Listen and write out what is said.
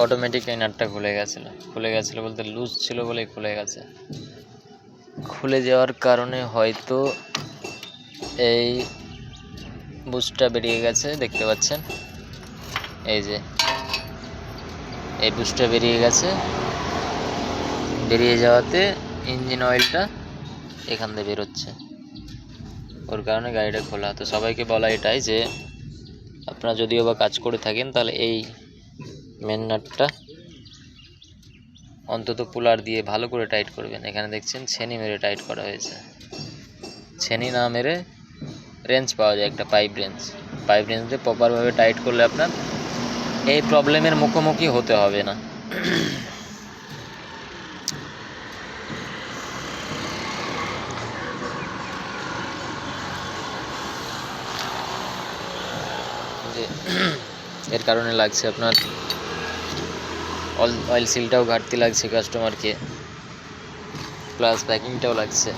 Automatic এই নাটটা খুলে গেছিলো বলতে লুজ ছিল বলে খুলে গেছে। খুলে যাওয়ার কারণে হয়তো এই বুশটা বেরিয়ে গেছে, দেখতে পাচ্ছেন এই যে এই বুশটা বেরিয়ে গেছে। বেরিয়ে যাওয়াতে ইঞ্জিন অয়েলটা এখান দিয়ে বেরোচ্ছে, ওর কারণে গাড়িটা খোলা। তো সবাইকে বলা এটাই যে আপনারা যদিও বা কাজ করে থাকেন তাহলে এই মেন নাটটা অন্তত পুলার দিয়ে ভালো করে টাইট করবেন। এখানে দেখছেন ছেনি মেরে টাইট করা হয়েছে। ছেনি না মেরে রেঞ্জ পাওয়া যায়, একটা পাইপ রেঞ্জ দিয়ে প্রপারভাবে টাইট করলে আপনার এই প্রবলেমের মুখোমুখি হতে হবে না। যে এর কারণে লাগছে আপনার অয়েল সিলটাও ঘাটতি লাগছে কাস্টমারকে, প্লাস প্যাকিংটাও লাগছে।